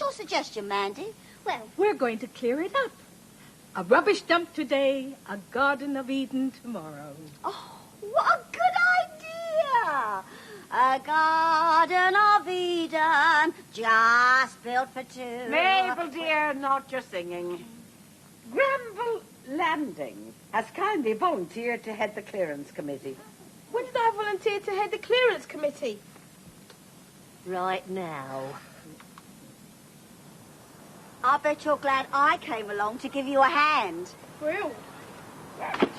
What's your suggestion, Mandy? Well, we're going to clear it up. A rubbish dump today, a Garden of Eden tomorrow. Oh, what a good idea! A Garden of Eden, just built for two. Mabel, dear, not your singing. Granville Landing has kindly volunteered to head the clearance committee. When did I volunteer to head the clearance committee? Right now. I bet you're glad I came along to give you a hand. Real.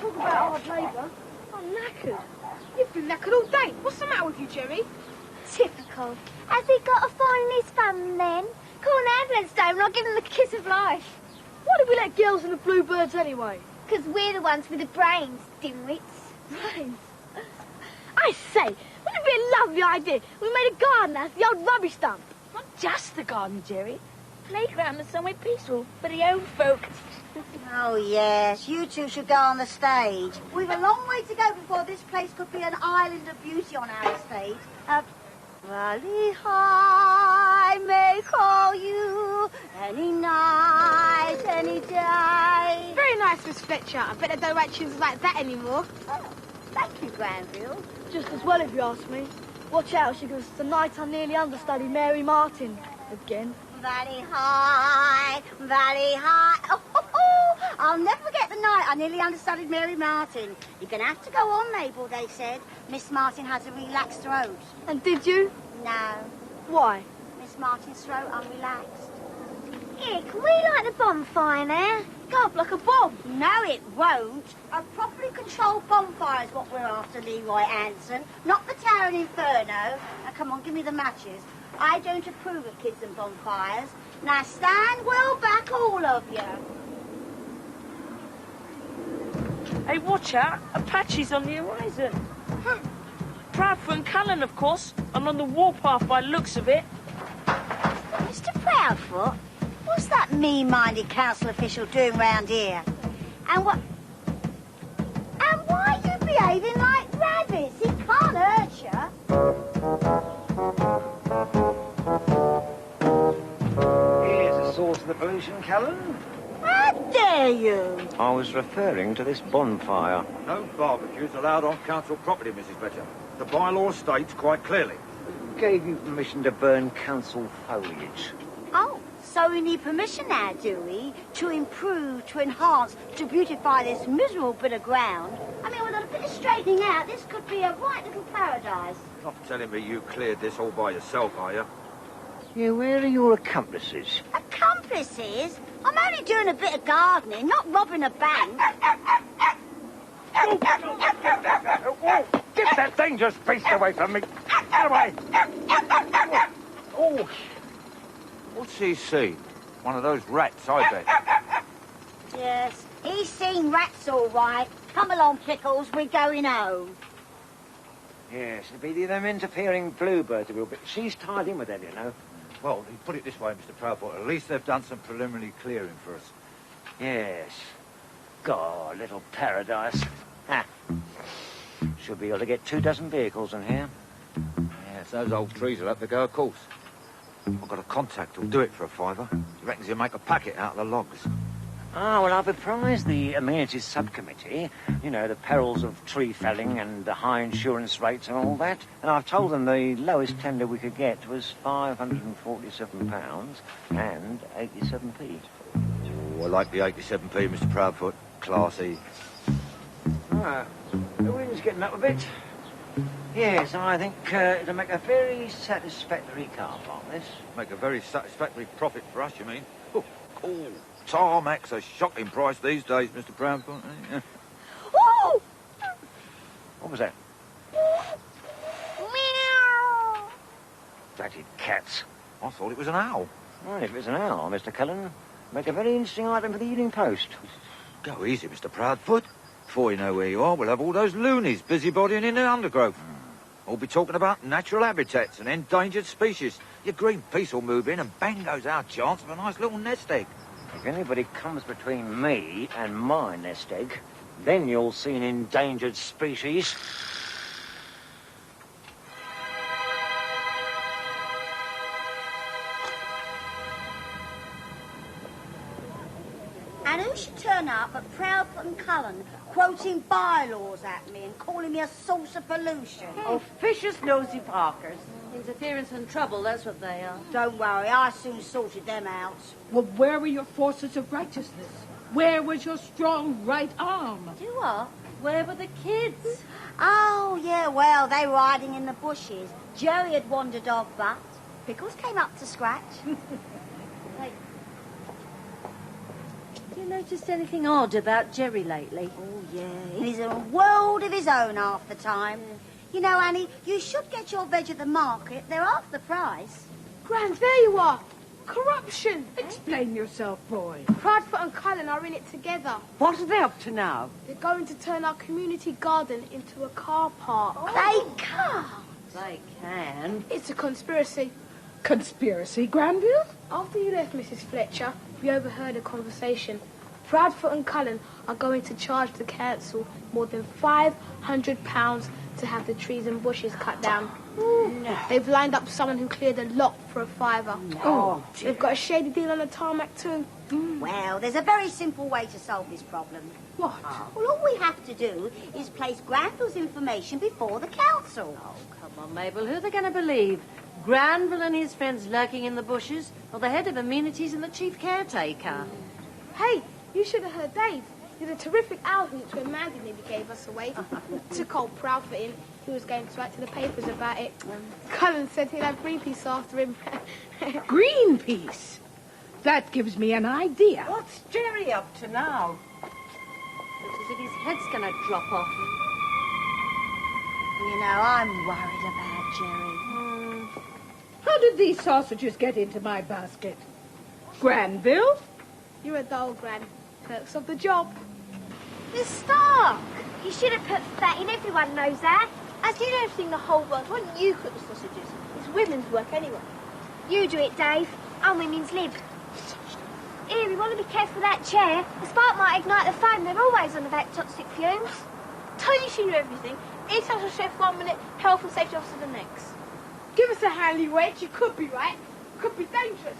Talk about hard labour. I'm knackered. You've been knackered all day. What's the matter with you, Jerry? Typical. Has he got a phone in his thumb then? Call an ambulance down and I'll give him the kiss of life. Why do we let girls in the Bluebirds anyway? Because we're the ones with the brains, dimwits. Brains? I say, wouldn't it be a lovely idea? We made a garden out of the old rubbish dump. Not just the garden, Jerry. Playground is somewhere peaceful for the old folk. Oh, yes, you two should go on the stage. We've a long way to go before this place could be an island of beauty on our estate. Valley high may call you any night, any day. Very nice, Miss Fletcher. I bet they don't write tunes like that anymore. Oh, thank you, Granville. Just as well, if you ask me. Watch out, she goes, tonight I nearly understudied Mary Martin again. Valley high, valley high. Oh, I'll never forget the night I nearly understudied Mary Martin. You're going to have to go on, Mabel, they said. Miss Martin has a relaxed throat. And did you? No. Why? Miss Martin's throat unrelaxed. Here, can we light the bonfire now? Go up like a bomb. No, it won't. A properly controlled bonfire is what we're after, Leroy Anson, not the Towering Inferno. Now, come on, give me the matches. I don't approve of kids and bonfires. Now, stand well back, all of you. Hey, watch out. Apaches on the horizon. Proudfoot and Cullen, of course. And on the warpath by the looks of it. Mr. Proudfoot, what's that mean-minded council official doing round here? And why are you behaving like rabbits? He can't hurt you. Here's the source of the pollution, Cullen. How dare you? I was referring to this bonfire. No barbecues allowed on council property, Mrs. Fletcher. The bylaw states quite clearly. Who gave you permission to burn council foliage? Oh, so we need permission now, do we? To improve, to enhance, to beautify this miserable bit of ground. I mean, with a bit of straightening out, this could be a right little paradise. Not telling me you cleared this all by yourself, are you? Yeah, where are your accomplices? Accomplices? I'm only doing a bit of gardening, not robbing a bank. Get that dangerous beast away from me! Get away! Oh, what's he seen? One of those rats, I bet. Yes, he's seen rats all right. Come along, Pickles, we're going home. Yes, it'll be them interfering bluebirds a little bit. She's tied in with them, you know. Well, put it this way, Mr. Proudfoot. At least they've done some preliminary clearing for us. Yes. God, little paradise. Ha. Should be able to get 24 vehicles in here. Yes, those old trees will have to go, of course. I've got a contact who'll do it for a £5. He reckons he'll make a packet out of the logs. Ah, well, I've apprised the amenities subcommittee, you know, the perils of tree felling and the high insurance rates and all that. And I've told them the lowest tender we could get was £547 and 87p. Oh, I like the 87p, Mr. Proudfoot. Classy. Ah, the wind's getting up a bit. Yes, I think it'll make a very satisfactory car park, this. Make a very satisfactory profit for us, you mean? Oh, tarmac's a shocking price these days, Mr. Proudfoot. Oh! What was that? Meow. Dratted cats. I thought it was an owl. Well, if it's an owl, Mr. Cullen, make a very interesting item for the Evening Post. Go easy, Mr. Proudfoot. Before you know where you are, we'll have all those loonies busybodying in the undergrowth. We'll be talking about natural habitats and endangered species. Your Greenpeace will move in and bang goes our chance of a nice little nest egg. If anybody comes between me and my nest egg, then you'll see an endangered species. And who should turn up but Proudfoot and Cullen, quoting bylaws at me and calling me a source of pollution. Officious nosy Parkers. Interference and trouble, that's what they are. Don't worry, I soon sorted them out. Well, where were your forces of righteousness? Where was your strong right arm? You are? Where were the kids? Oh, yeah, well, they were hiding in the bushes. Jerry had wandered off, but Pickles came up to scratch. Hey, have you noticed anything odd about Jerry lately? Oh, yeah, he's in a world of his own half the time. You know, Annie, you should get your veg at the market. They're half the price. Gran, there you are. Corruption. Explain yourself, boy. Proudfoot and Cullen are in it together. What are they up to now? They're going to turn our community garden into a car park. They can't. They can. It's a conspiracy. Conspiracy, Granville? After you left, Mrs. Fletcher, we overheard a conversation. Proudfoot and Cullen are going to charge the council more than £500 to have the trees and bushes cut down. No. They've lined up someone who cleared a lot for a £5. Oh, They've got a shady deal on the tarmac too. Well, there's a very simple way to solve this problem. What? Well, all we have to do is place Granville's information before the council. Oh, come on, Mabel. Who are they going to believe? Granville and his friends lurking in the bushes? Or the head of amenities and the chief caretaker? Hey, you should have heard Dave. He did a terrific owl hoots when Mandy nearly gave us away. Took old Proudfoot in. He was going to write to the papers about it. Cullen said he'd have Greenpeace after him. Greenpeace? That gives me an idea. what's Jerry up to now? Looks as if his head's going to drop off. You know, I'm worried about Jerry. How did these sausages get into my basket? Granville? You're a dull, Gran. Perks of the job. The Stark! You should have put fat in, everyone knows that. As you don't think the whole world, why don't you cook the sausages? It's women's work anyway. You do it, Dave. I'm women's lib. Here, we want to be careful with that chair. The spark might ignite the flame. They're always on about toxic fumes. Tell you she knew everything. International chef 1 minute, health and safety officer the next. Give us a handy wedge. You could be right. Could be dangerous.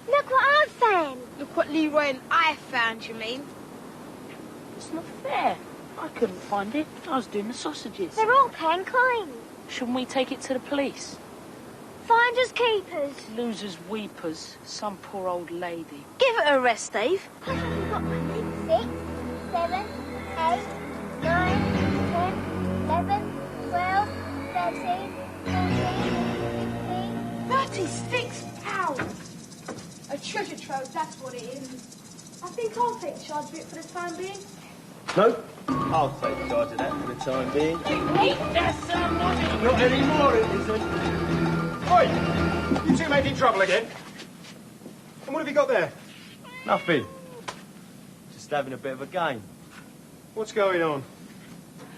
Look what I found. Look what Leroy and I found, you mean? It's not fair. I couldn't find it. I was doing the sausages. They're all pan clean. Shouldn't we take it to the police? Finders keepers. Losers weepers. Some poor old lady. Give it a rest, Dave. What have you got, Mandy? 6, 7, 8, 9, 10, 11, 12, 13, 14, 15. £36. A treasure trove, that's what it is. I think I'll take charge of it for the time being. No, I'll take charge of that for the time being. That's some money. Not anymore, it isn't. Oi! You two making trouble again? And what have you got there? Nothing. Just having a bit of a game. What's going on?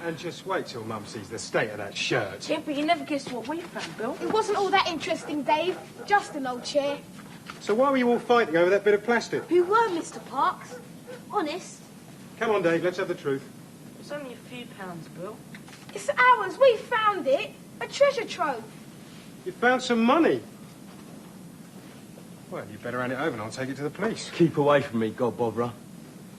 And just wait till Mum sees the state of that shirt. Yeah, but you never guessed what we found, Bill. It wasn't all that interesting, Dave. Just an old chair. So why were you all fighting over that bit of plastic? We were, Mr. Parks. Honest. Come on, Dave, let's have the truth. It's only a few pounds, Bill. It's ours. We found it. A treasure trove. You found some money. Well, you better hand it over and I'll take it to the police. Keep away from me, God botherer.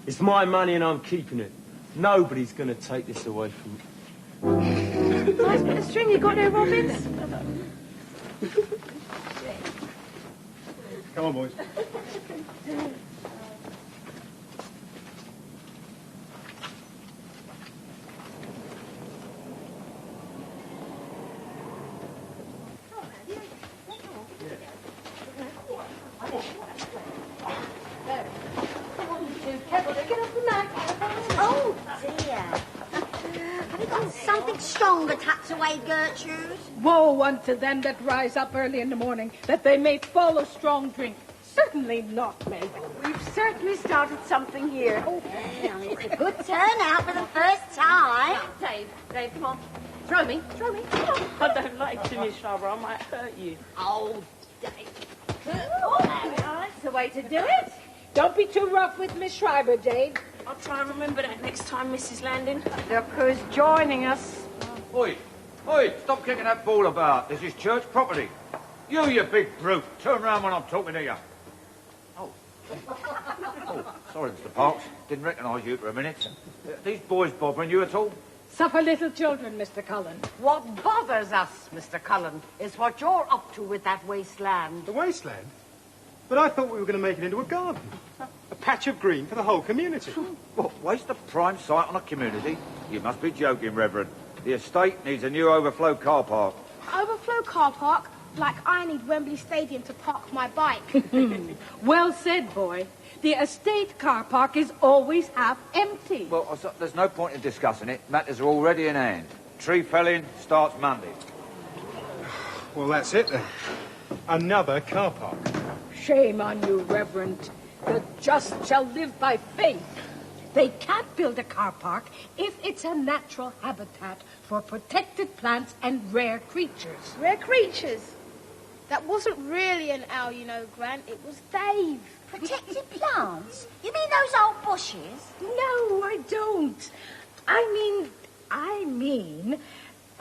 It's my money and I'm keeping it. Nobody's going to take this away from me. Nice bit of string you got there, Robbins. Come on, boys. Oh, dear. Have you got something stronger tucked away, Gertrude? Woe unto them that rise up early in the morning, that they may follow strong drink. Certainly not, Mabel. We've certainly started something here. Well, it's a good turnout for the first time. Dave, come on. Throw me. Come on. I don't like to, Miss Schreiber. I might hurt you. Oh, Dave. That's the way to do it. Don't be too rough with Miss Schreiber, Dave. I'll try and remember that next time, Mrs. Landon. Look who's joining us. Oi, oi, stop kicking that ball about. This is church property. You big brute. Turn round when I'm talking to you. Oh, sorry, Mr. Parks. Didn't recognise you for a minute. These boys bothering you at all? Suffer little children, Mr. Cullen. What bothers us, Mr. Cullen, is what you're up to with that wasteland. The wasteland? But I thought we were going to make it into a garden. A patch of green for the whole community. What, waste a prime site on a community? You must be joking, Reverend. The estate needs a new overflow car park. Overflow car park? Like I need Wembley Stadium to park my bike. Well said, boy. The estate car park is always half empty. Well, there's no point in discussing it. Matters are already in hand. Tree felling starts Monday. Well, that's it then. Another car park. Shame on you, Reverend. The just shall live by faith. They can't build a car park if it's a natural habitat for protected plants and rare creatures. Rare creatures? That wasn't really an owl, you know, Grant. It was Dave. Protected plants? You mean those old bushes? No, I don't. I mean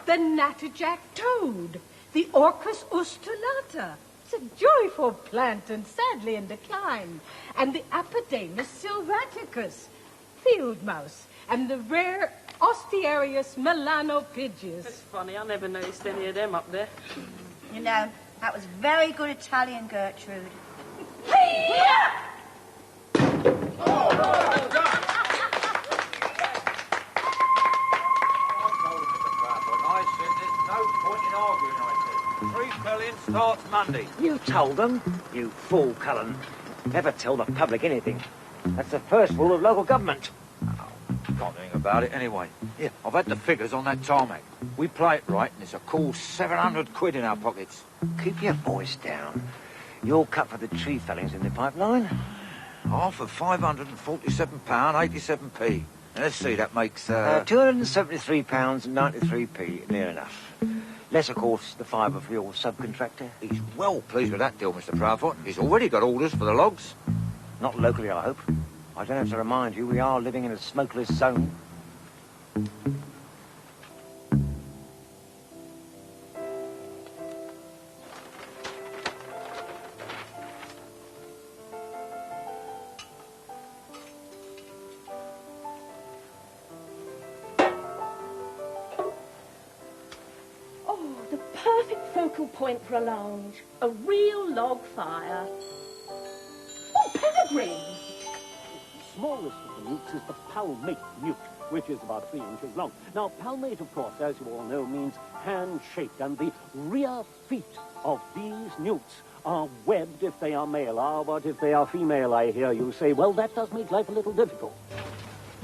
the Natterjack toad, the Orchis ustulata. It's a joyful plant and sadly in decline. And the Apidamus sylvaticus, field mouse, and the rare Ostiarius melanopygius. That's funny, I never noticed any of them up there. You know, that was very good Italian, Gertrude. Tree felling starts Monday. You told them, you fool, Cullen. Never tell the public anything. That's the first rule of local government. Can't think about it anyway. Here, I've had the figures on that tarmac. We play it right, and it's a cool 700 quid in our pockets. Keep your voice down. You'll cut for the tree fellings in the pipeline. Half of £547.87p. Now, let's see, that makes... £273.93p, near enough. Less, of course, the fibre for your subcontractor. He's well pleased with that deal, Mr. Proudfoot. He's already got orders for the logs. Not locally, I hope. I don't have to remind you, we are living in a smokeless zone. Point for a lounge. A real log fire. Oh, Peregrine! The smallest of the newts is the palmate newt, which is about 3 inches long. Now, palmate, of course, as you all know, means hand-shaped, and the rear feet of these newts are webbed if they are male. Ah, but if they are female, I hear you say, well, that does make life a little difficult.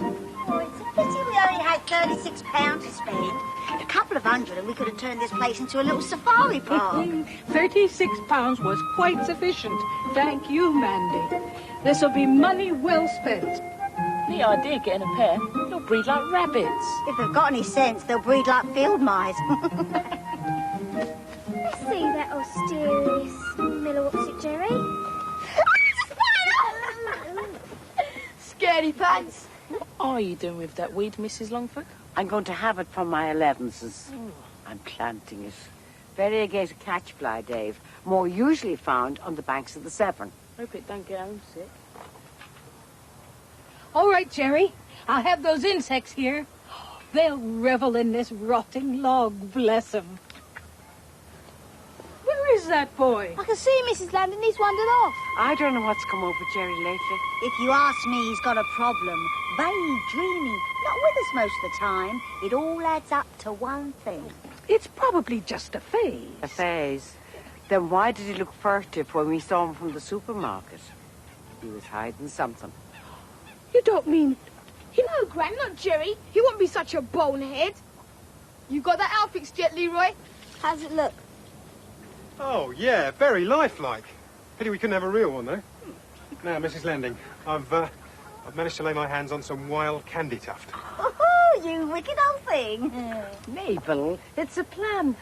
Oh, it's a pity we only had £36 to spend. A couple of hundred and we could have turned this place into a little safari park. £36 was quite sufficient. Thank you, Mandy. This will be money well spent. The idea of getting a pair, they'll breed like rabbits. If they've got any sense, they'll breed like field mice. See that Osterius Miller, what's it, Jerry? Scaredy pants. What are you doing with that weed, Mrs. Longford? I'm going to have it for my 11s. I'm planting it. Variegated catchfly, Dave. More usually found on the banks of the Severn. Hope it don't get homesick. All right, Jerry. I'll have those insects here. They'll revel in this rotting log, bless 'em. Where is that boy? I can see Mrs. Landon. He's wandered off. I don't know what's come over Jerry lately. If you ask me, he's got a problem. Vague, dreamy, not with us most of the time. It all adds up to one thing. It's probably just a phase. A phase? Then why did he look furtive when we saw him from the supermarket? He was hiding something. You don't mean... No, Gran, not Jerry. He won't be such a bonehead. You got that outfit yet, Leroy? How's it look? Oh, yeah, very lifelike. Pity we couldn't have a real one, though. Now, Mrs. Landing, I've managed to lay my hands on some wild candy tuft. Oh, you wicked old thing. Mabel, it's a plant.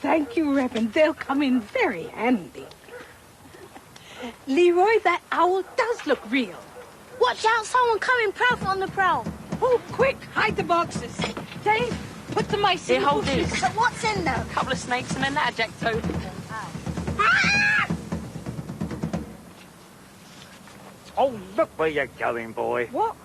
Thank you, Reverend. They'll come in very handy. Leroy, that owl does look real. Watch out, someone coming proud on the prowl. Oh, quick, hide the boxes. Dave, Put the mice Here, in the hold bushes. this. So what's in them? A couple of snakes and a natterjack toad. Oh, look where you're going, boy. What?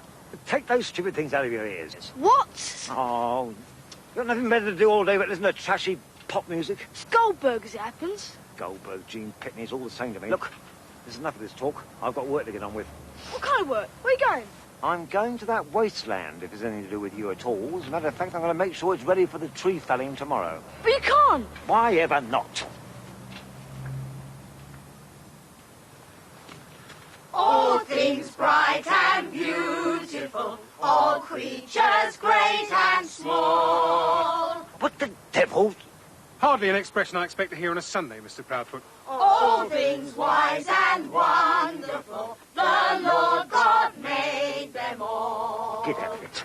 Take those stupid things out of your ears. What? Oh, you've got nothing better to do all day but listen to trashy pop music. It's Goldberg as it happens. Goldberg, Gene Pitney, it's all the same to me. Look, there's enough of this talk. I've got work to get on with. What kind of work? Where are you going? I'm going to that wasteland, if there's anything to do with you at all. As a matter of fact, I'm going to make sure it's ready for the tree felling tomorrow. But you can't. Why ever not? All things bright and beautiful, all creatures great and small. What the devil? Hardly an expression I expect to hear on a Sunday, Mr. Proudfoot. All things wise and wonderful, the Lord God made them all. Get out of it.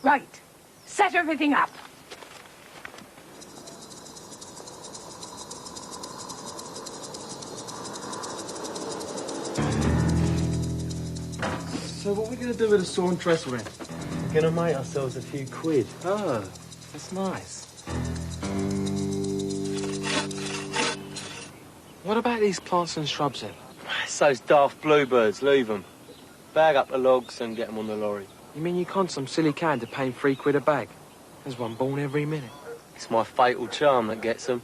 Right. Set everything up. So what are we going to do with the saw and trestle then? We're going to make ourselves a few quid. Oh, that's nice. What about these plants and shrubs then? It's those daft bluebirds, leave them. Bag up the logs and get them on the lorry. You mean you con some silly can to paying £3 a bag? There's one born every minute. It's my fatal charm that gets them.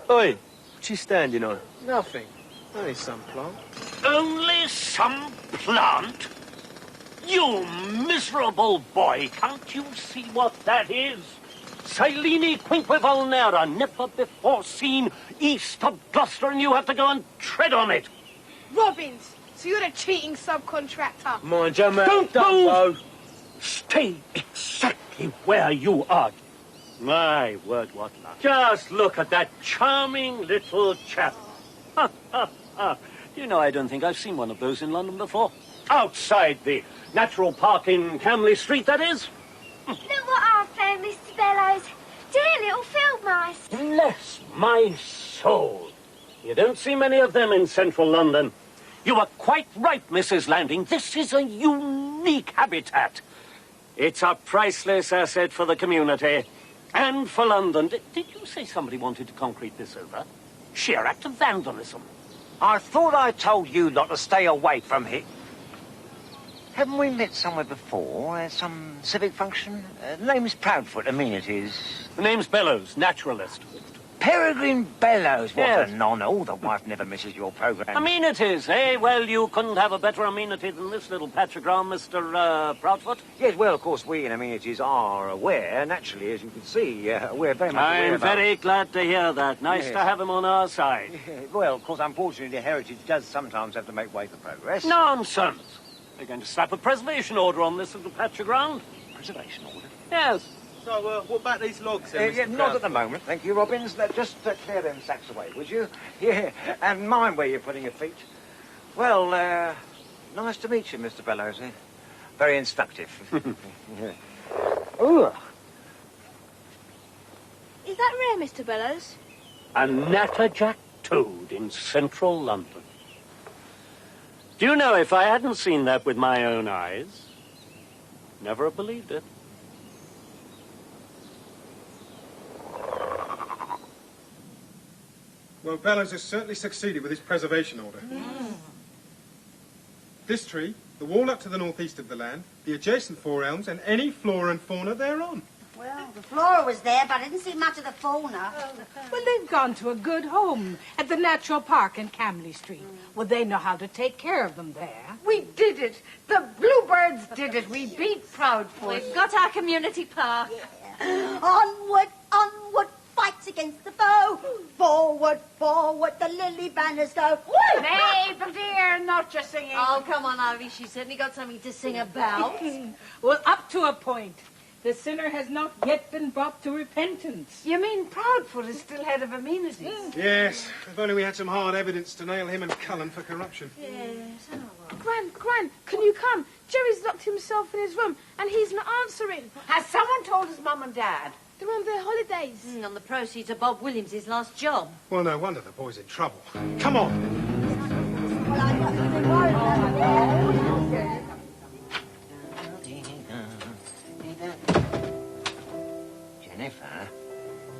Oi, what you standing on? Nothing. Only some plant. Only some plant? You miserable boy, can't you see what that is? Silene quinquevalnera, never before seen east of Gloucester, and you have to go and tread on it. Robbins, so you're the cheating subcontractor. Mind your mouth, Don't Dumbo. move! Stay exactly where you are. My word, what luck. Just look at that charming little chap. Ha, ha, ha. Do you know, I don't think I've seen one of those in London before. Outside the Natural Park in Camley Street, that is. Look what I found, Mr. Bellows. Dear little field mice. Bless my soul. You don't see many of them in central London. You are quite right, Mrs. Landing. This is a unique habitat. It's a priceless asset for the community and for London. Did you say somebody wanted to concrete this over? Sheer act of vandalism. I thought I told you not to stay away from here. Haven't we met somewhere before? Some civic function? Name's Proudfoot, amenities. The name's Bellows, naturalist. Peregrine Bellows, what Yes. a nonner. Oh, the wife never misses your programme. Amenities, eh? Well, you couldn't have a better amenity than this little patch of ground, Mr. Proudfoot. Yes, well, of course, we in amenities are aware, naturally, as you can see. We're very much aware I'm about... very glad to hear that. Nice Yes. to have him on our side. Well, of course, unfortunately, heritage does sometimes have to make way for progress. Nonsense. They're going to slap a preservation order on this little patch of ground. Preservation order? Yes. So, what about these logs then, Mr. Not at the moment, thank you, Robbins. Just clear them sacks away, would you? Yeah, and mind where you're putting your feet. Well, nice to meet you, Mr. Bellows. Very instructive. Yeah. Ugh. Is that rare, Mr. Bellows? A Natterjack toad in central London. Do you know, if I hadn't seen that with my own eyes, never have believed it. Well, Bellows has certainly succeeded with his preservation order. This tree, the wall up to the northeast of the land, the adjacent 4 elms, and any flora and fauna thereon. Well, the flora was there, but I didn't see much of the fauna. Well, they've gone to a good home at the Natural Park in Camley Street. Well, they know how to take care of them there. We did it. The Bluebirds did it. We beat Proudfoot. We've got our community park. Onward, onward, fights against the foe. Forward, forward, the lily banners go. Mabel, dear, not your singing. Oh, come on, Ivy. She's certainly got something to sing about. Well, up to a point. The sinner has not yet been brought to repentance. You mean Proudfoot is still head of amenities? Yes, if only we had some hard evidence to nail him and Cullen for corruption. Gran, can you come? Jerry's locked himself in his room and he's not answering. Has someone told his mum and dad? They're on their holidays. On the proceeds of Bob Williams' last job. Well, no wonder the boy's in trouble. Come on. Well, I'm not even worried about it.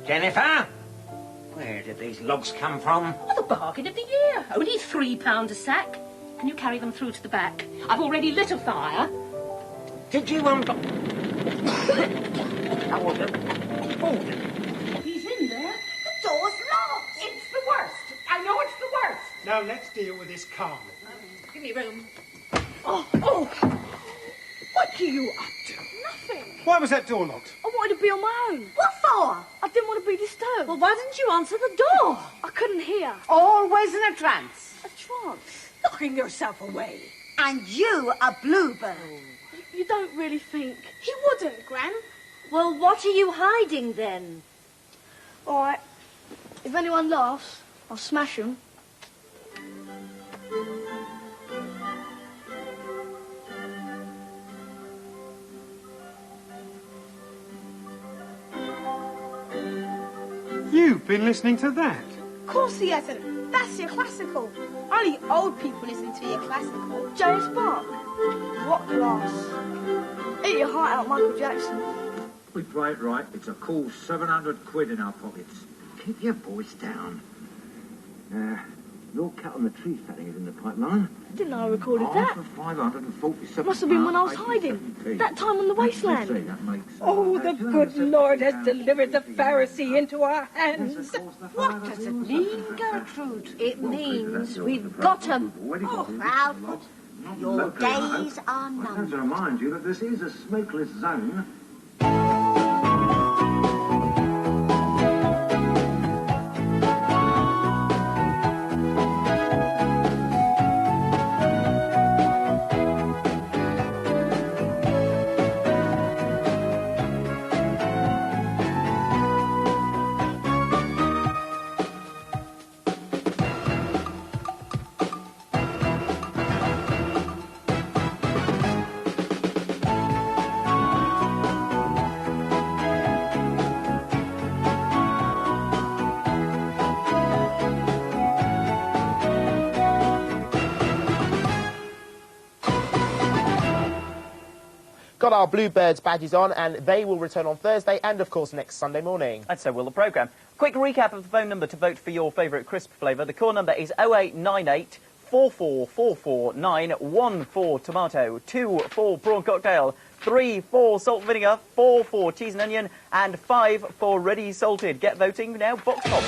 Jennifer? Where did these logs come from? Oh, the bargain of the year. Only £3 a sack. Can you carry them through to the back? I've already lit a fire. Did you, He's in there. The door's locked. It's the worst. I know it's the worst. Now, let's deal with this calmly. Give me room. Oh. What are you up to? Nothing. Why was that door locked? I wanted to be on my own. What for? I didn't want to be disturbed. Well, why didn't you answer the door? I couldn't hear. Always in a trance. A trance. Locking yourself away. And you a bluebird. You don't really think... He wouldn't, Gran. Well, what are you hiding then? All right. If anyone laughs, I'll smash them. You've been listening to that? Of course he hasn't. That's your classical. Only old people listen to your classical. James Bond. What class? Eat your heart out, Michael Jackson. Right. It's a cool 700 quid in our pockets. Keep your voice down. Your cat on the tree felling is in the pipeline. I didn't know I recorded that. For 547 Must have been when I was hiding. That time on the wasteland. Oh, the good Lord has delivered the Pharisee into our hands. What does it mean, Gertrude? It means we've got 'em. Oh, Proudfoot, your days are I have numbered. to remind you that this is a smokeless zone. Got our Bluebirds badges on, and they will return on Thursday and, of course, next Sunday morning. And so will the programme. Quick recap of the phone number to vote for your favourite crisp flavour. The call number is 0898 44449, 1 for tomato, 2 for prawn cocktail, 3 for salt vinegar, 4 for cheese and onion, and 5 for ready salted. Get voting now, box top.